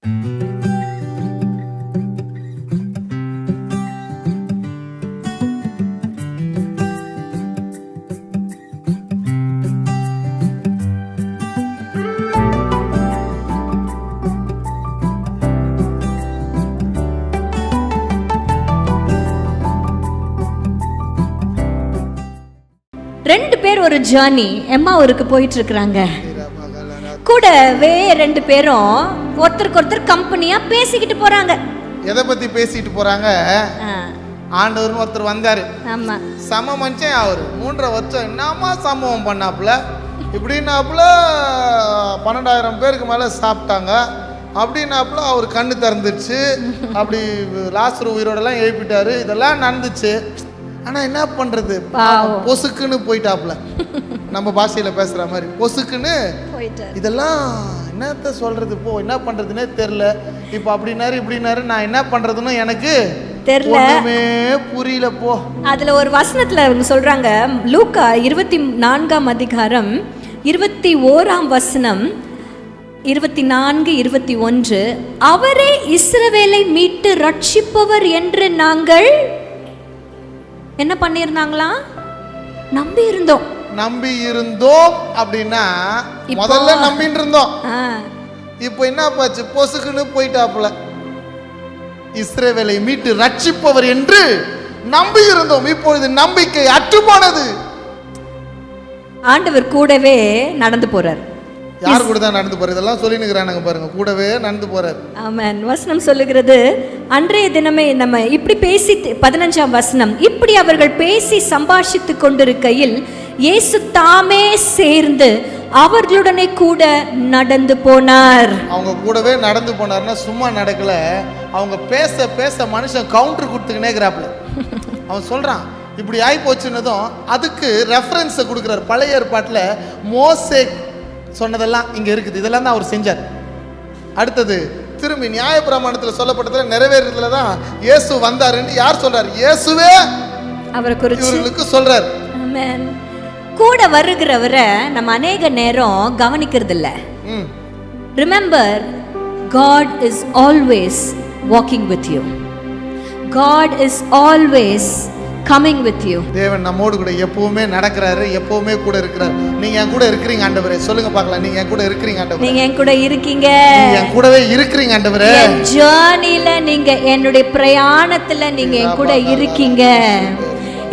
ரெண்டு பேர் ஒரு ஜர்னி எம்மாவூருக்கு போயிட்டு இருக்கிறாங்க. கூடவே ரெண்டு பேரும் ஒருத்தருக்கு ஒருத்தர் கம்பெனியா பேசிக்கிட்டு போறாங்க. எதை பத்தி பேசிட்டு போறாங்க? ஆண்டவர்னு ஒருத்தர் வந்தாரு. ஆமா, சம மனுஷன் அவரு. 3.5 வருஷம் என்னமா சம்பவம் பண்ணாப்புல, இப்படின்னாப்புல 12,000 பேருக்கு மேல சாப்பிட்டாங்க. அப்படின்னாப்புல அவர் கண்ணு திறந்துச்சு. அப்படி லாசரு உயிரோடலாம் எழுப்பிட்டாரு. இதெல்லாம் நடந்துச்சு. ஆனா என்ன பண்றது, பொசுக்குன்னு போயிட்டாப்புல. நம்ம பாஷையில பேசுற மாதிரி பொசுக்குன்னு இதெல்லாம் என்னத்த சொல்றது, போ என்ன பண்றதுன்னே தெரியல. இப்ப அப்படின்னாரு இப்படின்னாரு, நான் என்ன பண்றதுன்னு எனக்கு தெரியல, புரியல. போ அதுல ஒரு வசனத்துல அவங்க சொல்றாங்க, லூக்கா 24ஆம் அதிகாரம் 21ஆம் வசனம் 24-21, அவரே இஸ்ரவேலை மீட்டு ரட்சிப்பவர் என்று நாங்கள் என்ன பண்ணிருந்தாங்களா, நம்பி இருந்தோம். அப்படின்னா முதல்ல நம்பிட்டு இருந்தோம். இப்போ என்ன பாச்சு, பொசுக்குன்னு போயிட்டாப்புல. இஸ்ரவேலை மீட்டு ரட்சிப்பவர் என்று நம்பி இருந்தோம், இப்பொழுது நம்பிக்கை அற்றுப்போனது. ஆண்டவர் கூடவே நடந்து போறார். யார் கூட தான் நடந்து போறாரு, இதெல்லாம் சொல்லினுக்கிறானுங்க பாருங்க, கூடவே நடந்து போறாரு. ஆமென். வசனம் சொல்லுகிறது, அன்றைய தினமே நம்ம இப்படி பேசி 15ஆம் வசனம், இப்படி அவர்கள் பேசி சம்பாஷித்து கொண்டிருக்கையில் இயேசு தாமே சேர்ந்து அவர்களுடனே கூட நடந்து போனார். அவங்க கூடவே நடந்து போனார்னா சும்மா நடக்கல, அவங்க பேச பேச மனுஷன் கவுண்டர் கொடுத்துக்கினே இருக்கிறாப்புல. அவன் சொல்றான் இப்படி ஆகி போச்சுன்னதும் அதுக்கு ரெஃபரன்ஸை கொடுக்குறார். பழைய ஏற்பாட்டில் மோசே சொன்னதெல்லாம் இங்க இருக்குது, இதெல்லாம் தான் அவர் செஞ்சார். அடுத்தது திரும்பி நியாயப்பிரமாணத்தில் சொல்லப்பட்டதுல நிறைவேறதுல தான் இயேசு வந்தாருன்னு யார் சொல்றாரு, இயேசுவே அவரை குறித்து இவர்களுக்கு சொல்றார். ஆமென். கூட வருகிறவரை நம்ம அநேக நேரம் கவனிக்கிறது இல்ல. Remember, God is always walking with you. God is always coming with you. தேவன் நம்மோடு கூட எப்பவுமே நடக்கிறாரு, எப்பவுமே கூட இருக்கிறார். நீங்க என் கூட இருக்கிறீங்க ஆண்டவரே, சொல்லுங்க பார்க்கலாம். நீங்க என் கூட இருக்கிறீங்க ஆண்டவரே, நீங்க என் கூட இருக்கீங்க, நீங்க என் கூடவே இருக்கிறீங்க ஆண்டவரே. என் ஜர்னில நீங்க, என்னுடைய பிரயாணத்துல நீங்க என் கூட இருக்கீங்க.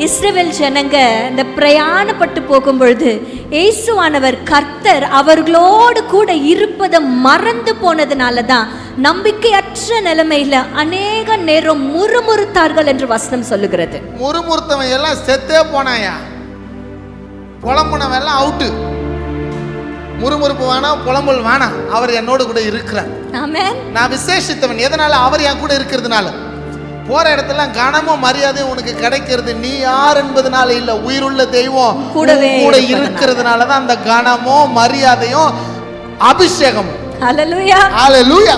இஸ்ரவேல் ஜனங்க இந்த பிரயாணப்பட்டு போகும் பொழுது இயேசுவானவர் கர்த்தர் அவர்களோடு கூட இருப்பதை மறந்து போனதுனால தான் நம்பிக்கையற்ற நிலைமையில அநேக நேரம் முறுமுறுத்தார்கள் என்று வசனம் சொல்லுகிறது. முறுமுறுத்தவன் எல்லாம் செத்தே போனாயா, புலம்புனவன் எல்லாம் அவுட்டு. முறுமுறுப்பு வேணாம், புலம்பல் வேணாம், அவர் என்னோடு கூட இருக்கிறார். ஆமென். நான் விசேஷித்தவன், எதனால அவர் என் கூட இருக்கிறதுனால. போற இடத்துல கனமும் மரியாதையும் உனக்கு கிடைக்கிறது நீ யார் என்பதனால இல்ல, உயிருள்ள தெய்வம் கூட இருக்கிறதுனால தான் அந்த கனமும் மரியாதையும் அபிஷேகமும். ஹல்லேலூயா, ஹல்லேலூயா.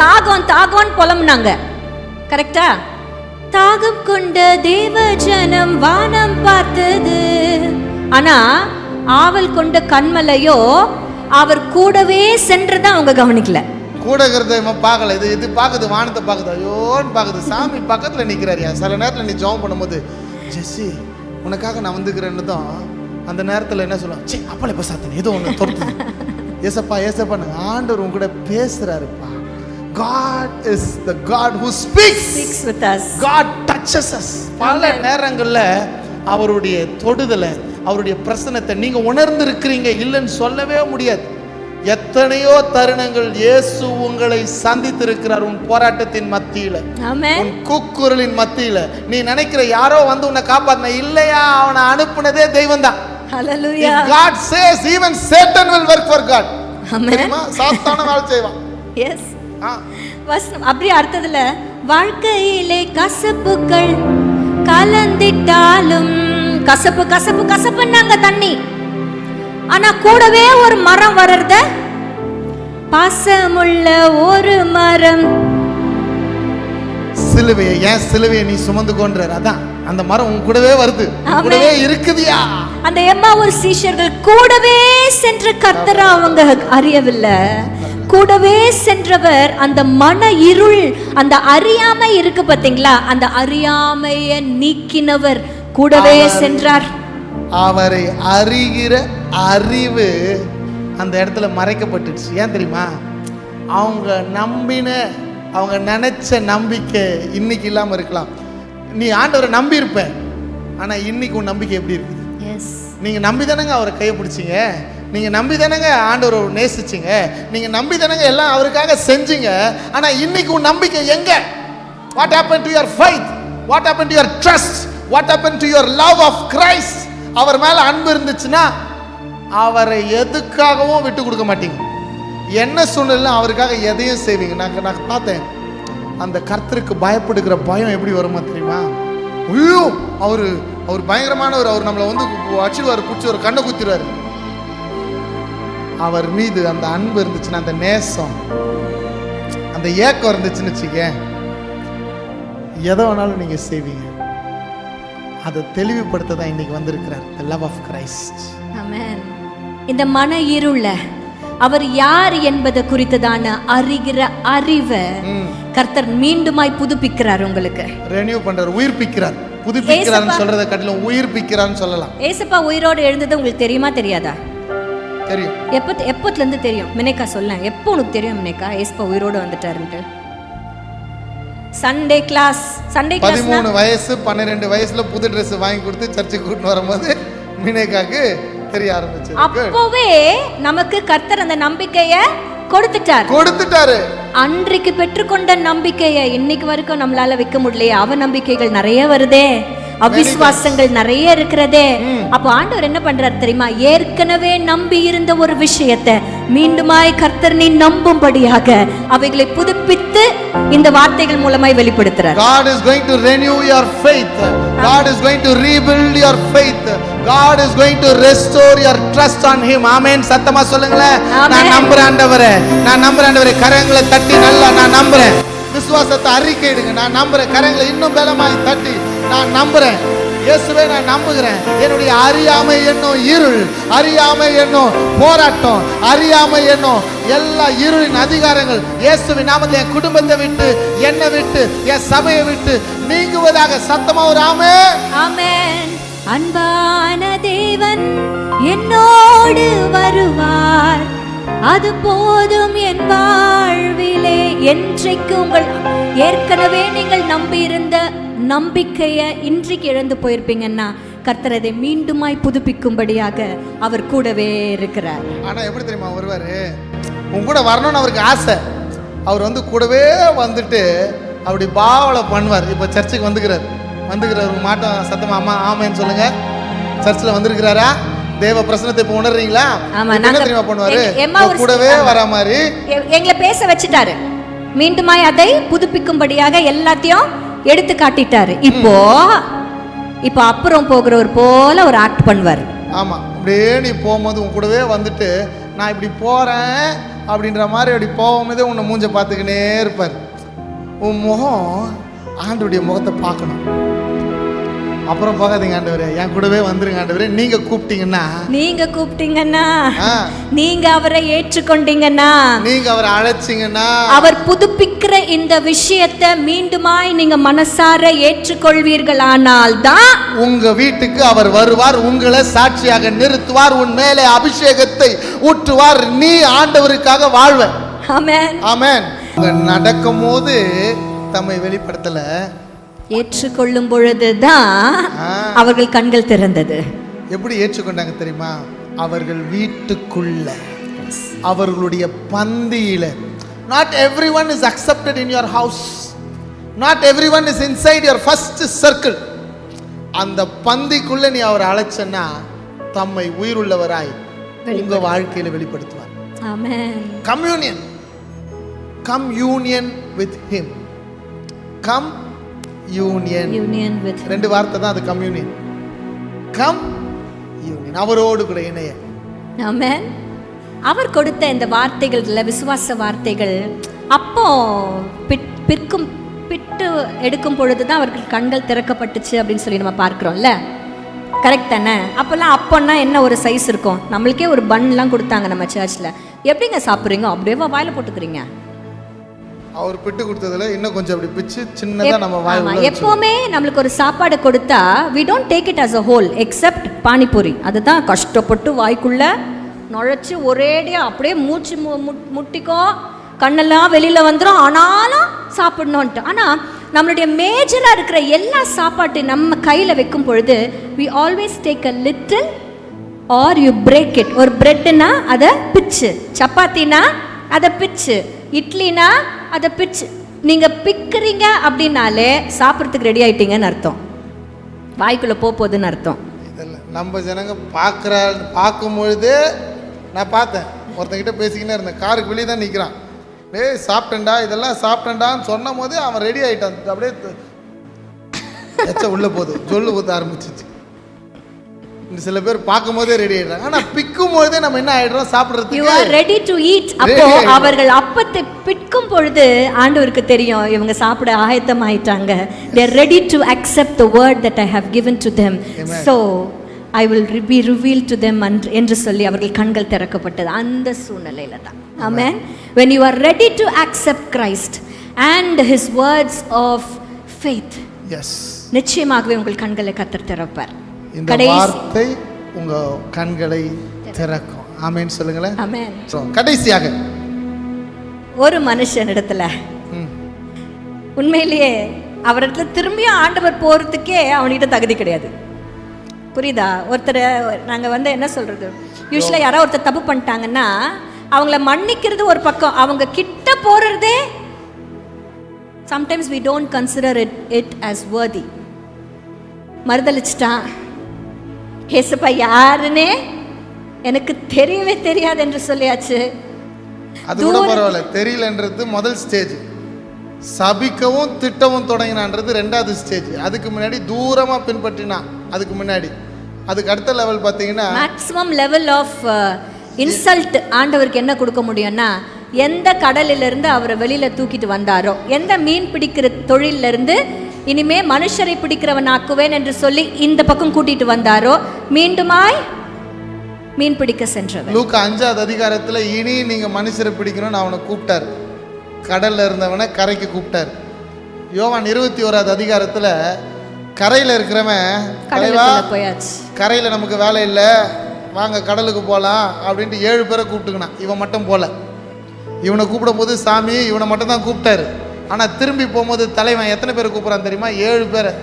தாகம் புலம்புனாங்க, கரெக்டா? தாகம் கொண்ட தேவ ஜனம் வானம் பார்த்தது, ஆனா ஆவல் கொண்ட கண்மலையோ அவர் கூடவே சென்றதை அவங்க கவனிக்கல. கூட இருக்கிறத பார்க்கல, இது பார்க்குது, வானத்தை பார்க்குது, ஐயோன்னு பார்க்குது. சாமி பக்கத்தில் நிற்கிறாரியா. சில நேரத்தில் நீ ஜெபம் பண்ணும்போது, ஜெஸ்ஸி உனக்காக நான் வந்துக்கிறேன்னு தான் அந்த நேரத்தில் என்ன சொல்லுவான், சே அப்பளை இப்போ சாத்தன ஏதோ ஒன்று தொடுத்து, ஏசப்பா ஏசப்பா ஆண்டவர் உன் கூட பேசுறாருப்பா. God is the God who speaks with us. God touches us. பல நேரங்களில் அவருடைய தொடுதலை, அவருடைய பிரசன்னத்தை நீங்க உணர்ந்து இருக்கிறீங்க, இல்லைன்னு சொல்லவே முடியாது. எத்தனையோ தருணங்கள் இயேசு உங்களை சந்தித்திருக்கிறார். உன் போராட்டத்தின் மத்தியில, உன் கூக்குரலின் மத்தியில நீ நினைக்கிற யாரோ வந்து உன்னை காப்பாத்தின இல்லையா, அவனை அனுப்புனதே தெய்வம் தான். Hallelujah. God says even Satan will work for God. ஆமென். சாத்தான வேலை செய்வான். Yes. வசனம் அப்படியே அர்த்தத்துல, வாழ்க்கையிலே கசப்புகள் கலந்திட்டாலும், கசப்பு கசப்பு கசப்புன்னாங்க தண்ணி, ஆனா கூடவே ஒரு மரம் வர்றத, பாசமுள்ள ஒரு மரம். சிலுவையை, ஏன் சிலுவையை நீ சுமந்து கொன்றார், அதான் அந்த மரம் உன் கூடவே வருது, கூடவே இருக்குதியா. அந்த எம்மாவூர் சீஷர்கள் கூடவே சென்ற கர்த்தரை அவங்க அறியவில்லை, கூடவே சென்றவர் அந்த மன இருள், அந்த அறியாமை இருக்கு பாத்தீங்களா, அந்த அறியாமையை நீக்கினவர் கூடவே சென்றார். அவரை அறிகிற அறிவு அந்த இடத்துல மறைக்கப்பட்டுச்சு. ஏன் தெரியுமா? அவங்க நம்பின, அவங்க நினைச்ச நம்பிக்கை இன்னைக்கு இல்லாம இருக்கலாம். நீ ஆண்டவரை நம்பி இருப்ப, ஆனா இன்னைக்கு உன் நம்பிக்கை எப்படி இருக்குது? நீங்க நம்பி தானங்க அவரை கையை பிடிச்சிங்க, நீங்க நம்பி தானங்க ஆண்டவரை நேசிச்சிங்க, நீங்க நம்பி தானங்க எல்லாம் அவருக்காக செஞ்சீங்க. ஆனா இன்னைக்கு உன் நம்பிக்கை எங்க? What happen to your faith? What happen to your trust? What happen to your love of Christ? அவர் மேல அன்பு இருந்துச்சுன்னா அவரை எதுக்காகவும் விட்டு கொடுக்க மாட்டீங்க. என்ன சூழ்நிலை அவருக்காக எதையும் செய்வீங்க. நான் பார்த்தேன், அந்த கர்த்தருக்கு பயப்படுகிற பயம் எப்படி வருமா தெரியுமா? ஐயோ, அவர் பயங்கரமானவர், அவர் நம்மளை வந்து அடிச்சுடுவார், பிடிச்சி ஒரு கண்ணை குத்திடுவார். அவர் மீது அந்த அன்பு இருந்துச்சுன்னா, அந்த நேசம், அந்த ஏக்கம் இருந்துச்சுன்னு வச்சுக்க, எதை வேணாலும் நீங்க செய்வீங்க. அதை தெளிவுபடுத்த தான் இன்னைக்கு வந்திருக்கிறார், the love of Christ. ஆமென். இந்த மன இருள அவர் யார் என்பதை குறித்ததான அறிகிற அறிவை கர்த்தர் மீண்டுமாய் புதுப்பிக்கிறார். உங்களுக்கு ரெனியூ பண்றார், உயிர்ப்பிக்கிறார். புதுப்பிக்கிறார்னு சொல்றதை காட்டிலும் உயிர்ப்பிக்கிறார்னு சொல்லலாம். ஏசப்பா உயிரோடு எழுந்தது உங்களுக்கு தெரியுமா தெரியாதா? தெரியும். எப்பத்துல இருந்து தெரியும்? மினேக்கா சொல்ல, எப்போ உனக்கு தெரியும் மினேக்கா ஏசப்பா உயிரோடு வந்துட்டாருன்ட்டு? சண்டே கிளாஸ் 13 வயசு 12 வயசுல புது ட்ரெஸ் வாங்கி கொடுத்து சர்ச்சுக்கு கூட்டிட்டு வரும்போது மினேக்காக்கு தெரிய ஆரம்பிச்சது. அப்பவே நமக்கு கர்த்தர் அந்த நம்பிக்கையை கொடுத்துட்டாரு. அன்றைக்கு பெற்றுக்கொண்ட நம்பிக்கையை இன்னைக்கு வரைக்கும் நம்மளால வைக்க முடியலையே. அவ நம்பிக்கைகள் நிறைய வருதே, அவிசுவாசங்கள் நிறைய இருக்கிறதே. அப்போ ஆண்டவர் என்ன பண்றாரு தெரியுமா? ஏற்கனவே நம்பி இருந்த ஒரு விஷயத்தை மீண்டுமாய் கர்த்தர் நீ நம்பும்படியாக அவைகளை புதுப்பித்து இந்த வார்த்தைகள் மூலமாய் வெளிப்படுத்துறார். God is going to renew your faith. God is going to rebuild your faith. God is going to restore your trust on him. ஆமென். சத்தமா சொல்லுங்களேன். நான் நம்புறேன் ஆண்டவரே, நான் நம்புறேன் ஆண்டவரே. கரங்களை தட்டி நல்லா நான் நம்புறேன். விசுவாசத்தை அறிக்கையிடுங்க. நான் நம்புறேன். கரங்களை இன்னும் பலமாய் தட்டி நான் நம்புறேன். இயேசுவே நான் நம்புகிறேன். என்னுடைய அறியாமை என்னும் இருள், அறியாமை என்னும் போராட்டம், அறியாமை என்னும் எல்லா இருளின் அதிகாரங்கள் இயேசுவின் நாமத்தில் என் குடும்பத்தை விட்டு, என்னை விட்டு, என் சபையை விட்டு நீங்குவதாக. சத்தமா ஒரு ஆமென். ஆமென். அன்பான தேவன் என்னோடு வருவார், அது போதும் என் வாழ்விலே. என்றைக்கு உங்கள் ஏற்கனவே நீங்கள் நம்பியிருந்த நம்பிக்கையை இன்றைக்கு இழந்து போயிருப்பீங்கன்னா கர்த்தர் அதை மீண்டுமாய் புதுப்பிக்கும்படியாக அவர் கூடவே இருக்கிறார். ஆனா எப்படி தெரியுமா வருவாரு? உன் கூட வரணும்னு அவருக்கு ஆசை. அவர் வந்து கூடவே வந்துட்டு அப்படி பாவலை பண்ணுவார். இப்போ சர்ச்சுக்கு வந்துக்கிறார் மாட்டோம். சத்தமா அம்மா ஆமேன்னு சொல்லுங்க. சர்ச்சில் வந்திருக்கிறாரா? தேவ பிரசனத்தை இப்போ உணர்றீங்களா? என்ன தெரியுமா பண்ணுவாரு? கூடவே வர மாதிரி எங்களை பேச வச்சுட்டாரு. மீண்டுமாய் அதை புதுப்பிக்கும்படியாக எல்லாத்தையும் எடுத்து காட்டிட்டாரு. இப்போ அப்புறம் போகிறவர் போல ஒரு ஆக்ட் பண்ணுவார். ஆமா, அப்படியே நீ போகும்போது உன் கூடவே வந்துட்டு நான் இப்படி போறேன் அப்படின்ற மாதிரி அப்படி போகும்போதே உன்னை மூஞ்ச பார்த்துக்கினே இருப்பார். உன் முகம் ஆண்டவருடைய முகத்தை பார்க்கணும். அப்புறம் போகாதீங்க ஆண்டவரே, என் கூடவே வந்துருங்க ஆண்டவரே. நீங்க கூப்பிட்டீங்கன்னா நீங்க அவரை ஏற்றுக்கொண்டீங்கன்னா, நீங்க அவரை அழைச்சிங்கன்னா, அவர் புதுப்பிக்கிற இந்த விஷயத்தை மீண்டுமாய் நீங்க மனசார ஏற்றுக்கொள்வீர்கள். ஆனால் தான் உங்க வீட்டுக்கு அவர் வருவார், உங்களை சாட்சியாக நிறுத்துவார், உன் மேலே அபிஷேகத்தை ஊற்றுவார். நீ ஆண்டவருக்காக வாழ்வ. ஆமென். ஆமென். நடக்கும் போது தம்மை வெளிப்படுத்தல, ஏற்றுக்கொள்ளும் பொழுதுதான் அவர்கள் கண்கள் திறந்தது. எப்படி ஏற்றுக்கொண்டாங்க தெரியுமா? அவர்கள் வீட்டுக்குள்ள, அவர்களுடைய பந்தியில. Not everyone is accepted in your house. Not everyone is inside your first circle. அந்த பந்திக்குள்ள நீ அவரை அழைச்சனா தம்மை உயிருள்ளவராய் உங்க வாழ்க்கையில வெளிப்படுத்துவார். ஆமென். Communion. Come union with him. Come union with him. ரெண்டு வார்த்தை தான் அது. கம்யூனியன், கம் யூனியன், அவரோடு கூட இணைய. ஆமென். அவர் கொடுத்த இந்த வார்த்தைகள்ல விசுவாச வார்த்தைகள் அப்போ பிட்டு எடுக்கும் பொழுதுதான் அவர்கள் கண்கள் திறக்கப்பட்டுச்சு அப்படின்னு சொல்லி நம்ம பார்க்கிறோம்ல. கரெக்ட் தானே? அப்போல்லாம் அப்போன்னா என்ன ஒரு சைஸ் இருக்கும்? நம்மளுக்கே ஒரு பன்லாம் கொடுத்தாங்க நம்ம சர்ச்சில். எப்படிங்க சாப்பிட்றீங்க? அப்படியே வாயில போட்டுக்கிறீங்க. அவர் பிட்டு கொடுத்ததுல இன்னும் கொஞ்சம் அப்படி பிச்சு சின்னதாக நம்ம வாய். எப்போவுமே நம்மளுக்கு ஒரு சாப்பாடு கொடுத்தா we don't take it as a whole except panipuri. அதுதான் கஷ்டப்பட்டு வாய்க்குள்ள நுழைச்சி ஒரேடியாக அப்படியே மூச்சு முட்டிக்கோ, கண்ணெல்லாம் வெளியில் வந்துடும், ஆனாலும் சாப்பிடணுன்ட்டு. ஆனால் நம்மளுடைய மேஜராக இருக்கிற எல்லா சாப்பாட்டையும் நம்ம கையில் வைக்கும் பொழுது we always take a little or you break it. ஒரு பிரெட்டுனா அதை பிச்சு, சப்பாத்தினா அதை பிச்சு, இட்லினா அதை பிச்சு. நீங்கள் பிக்கிறீங்க அப்படின்னாலே சாப்பிட்றதுக்கு ரெடி ஆகிட்டீங்கன்னு அர்த்தம், வாய்க்குள்ளே போகுதுன்னு அர்த்தம். நம்ம ஜனங்க பார்க்கும்பொழுது நான் பார்த்தேன், ஒருத்தங்கிட்ட பேசிக்கினே இருந்தேன், காருக்கு வெளியே தான் நிற்கிறான். டேய் சாப்பிட்டேன்டா, இதெல்லாம் சாப்பிட்டேன்டான்னு சொன்ன போது அவன் ரெடி ஆகிட்டான். அப்படியே எச்ச உள்ளே போகுது, ஜொல்லு ஊற்ற ஆரம்பிச்சிச்சு. சில பேர் பார்க்கும் போதே ரெடி ஆயிடுறாங்க, ஆனால் பிக்கும் போதே நம்ம என்ன ஆயிடுறோம்? சாப்பிட்றதுக்கு you are ready to eat. அப்போ அவர்கள் அப்பத்தை பிக்கும் பொழுது ஆண்டவருக்கு தெரியும் இவங்க சாப்பிட ஆயத்தமாயிட்டாங்க. they are ready to accept the word that I have given to them. so I will be revealed to them என்று சொல்லி அவர்கள் கண்கள் திறக்கப்பட்டது அந்த சூழ்நிலையில தான். amen. when you are ready to accept Christ and his words of faith, yes, நிச்சயமாகவே உங்கள் கண்களை கர்த்தர் திறப்பார். இந்த வார்த்தை உங்க கண்களை திறக்கும். ஆமென் சொல்லுங்களேன். ஆமென். கடைசியாக ஒரு மனுஷனிடத்துல உண்மையிலேயே அவரிடத்துல திரும்பியும் ஆண்டவர் போறதுக்கே அவன்கிட்ட தகுதி கிடையாது. புரியுதா? ஒருத்தர் நாங்கள் என்ன சொல்கிறது, யூஸ்வலாக யாராவது ஒருத்தர் தப்பு பண்ணிட்டாங்கன்னா அவங்கள மன்னிக்கிறது ஒரு பக்கம், அவங்க கிட்ட போகிறதே sometimes we don't consider it as worthy. மறுதளிச்சிட்டான், ஏசப்பா யாருன்னே எனக்கு தெரியவே தெரியாது என்று சொல்லியாச்சு. அது கூட பரவாயில்ல, தெரியலன்றது முதல் ஸ்டேஜ். சபிக்கவும் திட்டவும் தொடங்கினான்றது ரெண்டாவது ஸ்டேஜ். அதுக்கு முன்னாடி தூரமாக பின்பற்றினான். அதுக்கு முன்னாடி அதுக்கு அடுத்த லெவல் பார்த்தீங்கன்னா மேக்ஸிமம் லெவல் ஆஃப் இன்சல்ட் ஆண்டவருக்கு என்ன கொடுக்க முடியும்னா, எந்த கடலிலிருந்து அவரை வெளியில் தூக்கிட்டு வந்தாரோ, எந்த மீன் பிடிக்கிற தொழிலிருந்து இனிமே மனுஷரை பிடிக்கிறவன் ஆக்குவேன் என்று சொல்லி இந்த பக்கம் கூட்டிட்டு வந்தாரோ, மீண்டுமாய் மீன் பிடிக்க சென்றவர். லூக்கா 5வது அதிகாரத்தில் இனி நீங்க மனுஷரை பிடிக்கணும்னு அவனை கூப்பிட்டார். கடல்ல இருந்தவனை கரைக்கு கூப்பிட்டார். யோவான் 21வது அதிகாரத்தில் கரையில் இருக்கிறவன் போயாச்சு, கரையில் நமக்கு வேலை இல்லை, வாங்க கடலுக்கு போகலாம் அப்படின்ட்டு 7 பேரை கூப்பிட்டுக்கினான். இவன் மட்டும் போல. இவனை கூப்பிடும் போது சாமி இவனை மட்டும் தான் கூப்பிட்டாரு. ஆனால் திரும்பி போகும்போது தலைவன் எத்தனை பேரை கூப்பிட்றான் தெரியுமா? 7 பேரை.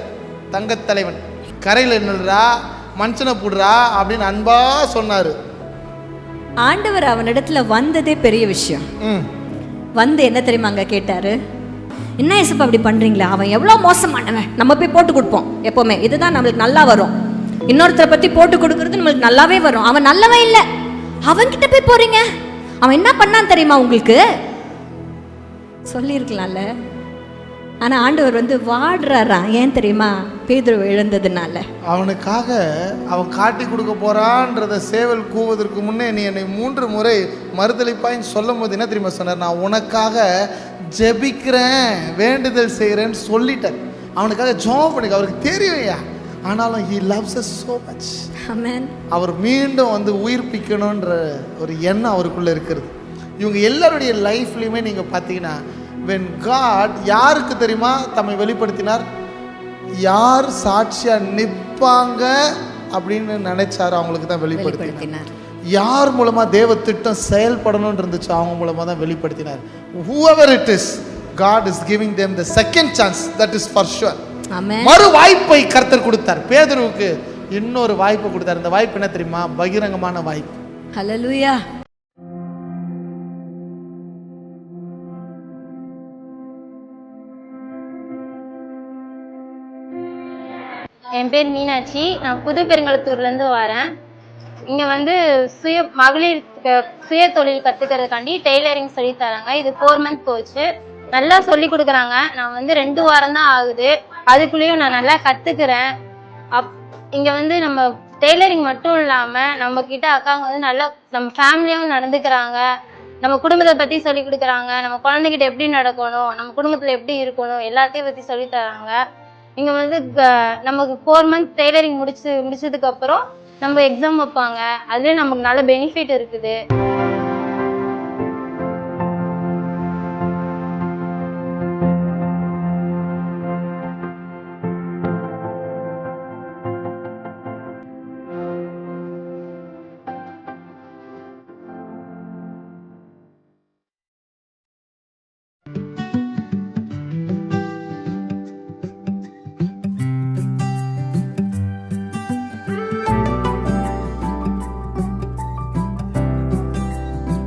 தங்கத்தலைவன் கரையில் நில்றா, மனுஷனை போடுறா அப்படின்னு அன்பா சொன்னார். ஆண்டவர் அவனிடத்துல வந்ததே பெரிய விஷயம். வந்து என்ன தெரியுமா அங்கே கேட்டாரு, என்ன ஏசப்பா அப்படி பண்ணுறீங்களா? அவன் எவ்வளோ மோசமானவன், நம்ம போய் போட்டு கொடுப்போம். எப்போவுமே இதுதான் நம்மளுக்கு நல்லா வரும், இன்னொருத்தரை பற்றி போட்டு கொடுக்கறது நம்மளுக்கு நல்லாவே வரும். அவன் நல்லவன் இல்லை, அவன்கிட்ட போய் போகிறீங்க, அவன் என்ன பண்ணான்னு தெரியுமா உங்களுக்கு? சொல்லியிருக்கலாம்ல. ஆனால் ஆண்டவர் வாடுறாராம். ஏன் தெரியுமா? பேதுரு இழந்ததுனால. அவனுக்காக அவன் காட்டி கொடுக்க போறான்றத சேவல் கூவதற்கு முன்னே நீ என்னை 3 முறை மறுதளிப்பாயின்னு சொல்லும் போது என்ன தெரியுமா சொன்னார்? நான் உனக்காக ஜெபிக்கிறேன், வேண்டுதல் செய்கிறேன்னு சொல்லிட்டேன். அவனுக்காக ஜெபம் பண்ணிக்க. அவருக்கு தெரியும்யா, ஆனாலும் he loves us so much. ஆமென். அவர் மீண்டும் உயிர்ப்பிக்கணுன்ற ஒரு எண்ணம் அவருக்குள்ள இருக்கிறது. இவங்க எல்லாருடைய லைஃப்லையுமே நீங்கள் பார்த்தீங்கன்னா, when God யாருக்கு தெரியுமா தம்மை வெளிப்படுத்தினார்? யார் சாட்சியா நிற்பாங்க அப்படின்னு நினைச்சாரு அவங்களுக்கு தான் வெளிப்படுத்தினார். யார் மூலமா தேவ திட்டம் செயல்படணும்னு இருந்துச்சு அவங்க மூலமா தான் வெளிப்படுத்தினார். whoever it is, God is giving them the second chance, that is for sure. ஆமென். மறு வாய்ப்பை கர்த்தர் கொடுத்தார். பேதுருவுக்கு இன்னொரு வாய்ப்பு கொடுத்தார். இந்த வாய்ப்பு என்ன தெரியுமா? பகிரங்கமான வாய்ப்பு. ஹல்லேலூயா. என் பேர் மீனாட்சி. நான் புது பெருங்கலத்தூர்லேருந்து வரேன். இங்கே மகளிர் சுய தொழில் கற்றுக்கிறதுக்காண்டி டெய்லரிங் சொல்லி தராங்க. இது 4 மந்த் கோர்ஸு. நல்லா சொல்லி கொடுக்குறாங்க. நான் 2 வாரம் தான் ஆகுது. அதுக்குள்ளேயும் நான் நல்லா கற்றுக்கிறேன். இங்கே நம்ம டெய்லரிங் மட்டும் இல்லாமல் நம்மக்கிட்ட அக்காங்க நல்லா நம்ம ஃபேமிலியாகவும் நடந்துக்கிறாங்க. நம்ம குடும்பத்தை பற்றி சொல்லி கொடுக்குறாங்க. நம்ம குழந்தைகிட்ட எப்படி நடக்கணும், நம்ம குடும்பத்தில் எப்படி இருக்கணும், எல்லாத்தையும் பற்றி சொல்லி தராங்க. இங்கே வந்து நமக்கு 4 மந்த் டெய்லரிங் முடிச்சதுக்கப்புறம் நம்ம எக்ஸாம் வைப்பாங்க. அதுலேயே நமக்கு நல்ல பெனிஃபிட் இருக்குது.